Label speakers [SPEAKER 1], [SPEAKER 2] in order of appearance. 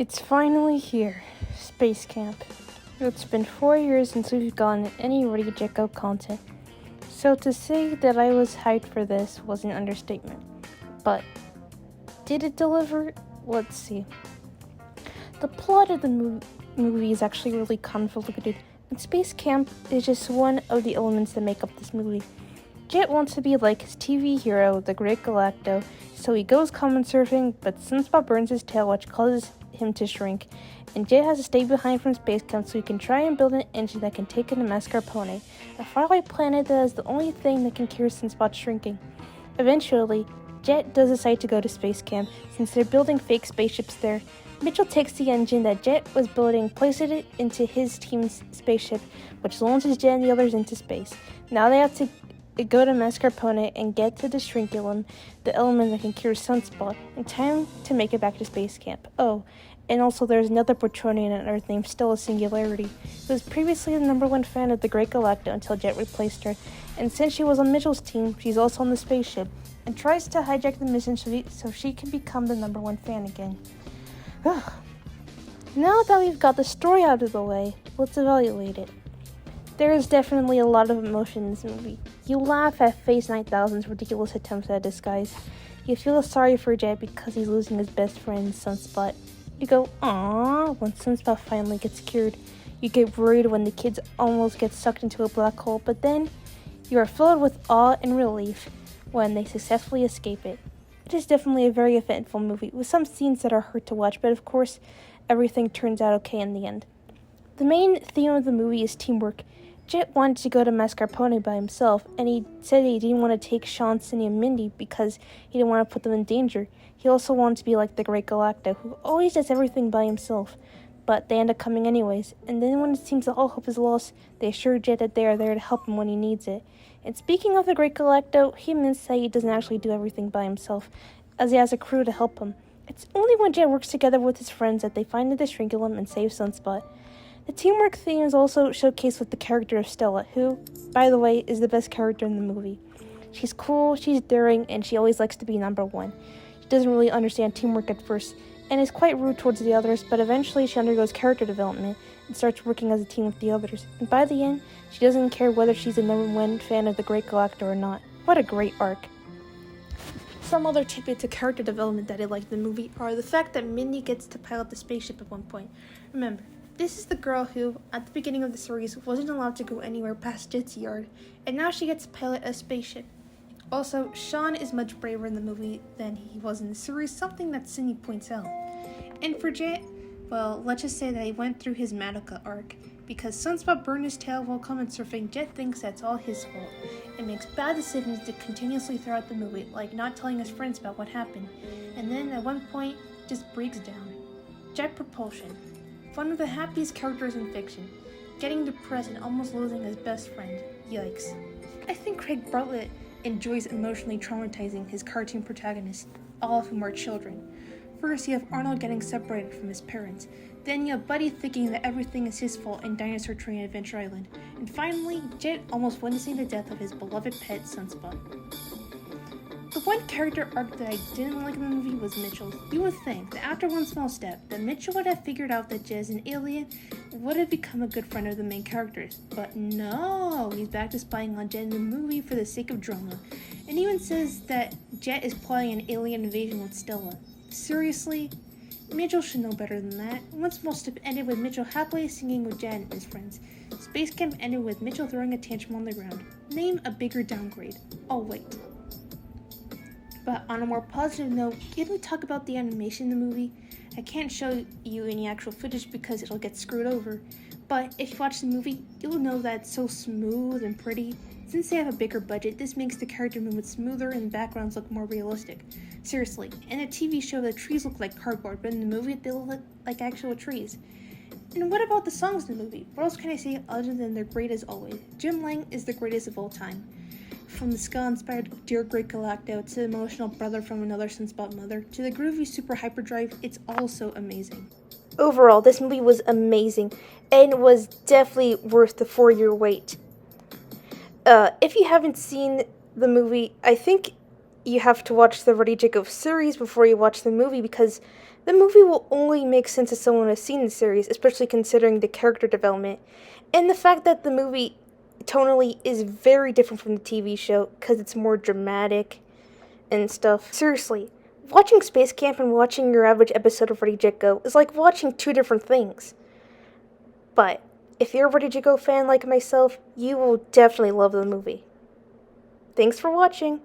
[SPEAKER 1] It's finally here, Space Camp. It's been 4 years since we've gotten any Ready Check Out content, so to say that I was hyped for this was an understatement. But, did it deliver? Let's see. The plot of the movie is actually really convoluted, and Space Camp is just one of the elements that make up this movie. Jet wants to be like his TV hero, the Great Galacto, so he goes common surfing, but Sunspot burns his tail, which causes him to shrink, and Jet has to stay behind from Space Camp so he can try and build an engine that can take him to mascarpone, a faraway planet that is the only thing that can cure Sunspot's shrinking. Eventually, Jet does decide to go to Space Camp since they're building fake spaceships there. Mitchell takes the engine that Jet was building, places it into his team's spaceship, which launches Jet and the others into space. Now they have to go to mascarpone and get to the shrinkulum, the element that can cure Sunspot, in time to make it back to Space Camp. Oh, and also there's another Bortronian on Earth named Stella, Singularity, who was previously the #1 fan of the Great Galacto until Jet replaced her, and since she was on Mitchell's team, she's also on the spaceship, and tries to hijack the mission so she can become the #1 fan again. Now that we've got the story out of the way, let's evaluate it. There is definitely a lot of emotion in this movie. You laugh at Phase 9000's ridiculous attempts at disguise. You feel sorry for Jet because he's losing his best friend, Sunspot. You go, aww, when Sunspot finally gets cured. You get worried when the kids almost get sucked into a black hole, but then you are filled with awe and relief when they successfully escape it. It is definitely a very eventful movie, with some scenes that are hard to watch, but of course, everything turns out okay in the end. The main theme of the movie is teamwork. Jet wanted to go to mascarpone by himself, and he said he didn't want to take Sean, Cindy, and Mindy because he didn't want to put them in danger. He also wanted to be like the Great Galacto, who always does everything by himself. But they end up coming anyways, and then when it seems that all hope is lost, they assure Jet that they are there to help him when he needs it. And speaking of the Great Galacto, he admits that he doesn't actually do everything by himself, as he has a crew to help him. It's only when Jet works together with his friends that they find the shrinkulum and save Sunspot. The teamwork theme is also showcased with the character of Stella, who, by the way, is the best character in the movie. She's cool, she's daring, and she always likes to be #1. She doesn't really understand teamwork at first, and is quite rude towards the others, but eventually she undergoes character development and starts working as a team with the others. And by the end, she doesn't care whether she's a #1 fan of the Great Galacto or not. What a great arc. Some other tidbits of character development that I liked in the movie are the fact that Mindy gets to pilot the spaceship at one point. Remember, this is the girl who, at the beginning of the series, wasn't allowed to go anywhere past Jet's yard, and now she gets to pilot a spaceship. Also, Sean is much braver in the movie than he was in the series, something that Cindy points out. And for Jet, well, let's just say that he went through his Madoka arc. Because Sunspot burned his tail while common surfing, Jet thinks that's all his fault, and makes bad decisions continuously throughout the movie, like not telling his friends about what happened, and then at one point, just breaks down. Jet propulsion. One of the happiest characters in fiction, getting depressed and almost losing his best friend. Yikes. I think Craig Bartlett enjoys emotionally traumatizing his cartoon protagonists, all of whom are children. First, you have Arnold getting separated from his parents. Then you have Buddy thinking that everything is his fault in Dinosaur Train at Adventure Island. And finally, Jet almost witnessing the death of his beloved pet, Sunspot. The one character arc that I didn't like in the movie was Mitchell's. You would think that after one small step, that Mitchell would have figured out that Jet is an alien and would have become a good friend of the main characters. But no, he's back to spying on Jet in the movie for the sake of drama. And even says that Jet is plotting an alien invasion with Stella. Seriously? Mitchell should know better than that. One small step ended with Mitchell happily singing with Jet and his friends. Space Camp ended with Mitchell throwing a tantrum on the ground. Name a bigger downgrade. I'll wait. But on a more positive note, can we talk about the animation in the movie? I can't show you any actual footage because it'll get screwed over. But if you watch the movie, you'll know that it's so smooth and pretty. Since they have a bigger budget, this makes the character movements smoother and backgrounds look more realistic. Seriously, in a TV show, the trees look like cardboard, but in the movie, they look like actual trees. And what about the songs in the movie? What else can I say other than they're great as always? Jim Lang is the greatest of all time. From the ska-inspired Dear Great Galacto to the emotional Brother from Another Sunspot Mother to the groovy Super Hyperdrive, it's all so amazing. Overall, this movie was amazing and was definitely worth the 4-year wait. If you haven't seen the movie, I think you have to watch the Ready Jacob series before you watch the movie because The movie will only make sense to someone who has seen the series, especially considering the character development, and the fact that the movie tonally is very different from the TV show because it's more dramatic and stuff. Seriously, watching Space Camp and watching your average episode of Ready Jet Go is like watching two different things. But if you're a Ready Jet Go fan like myself, you will definitely love the movie. Thanks for watching.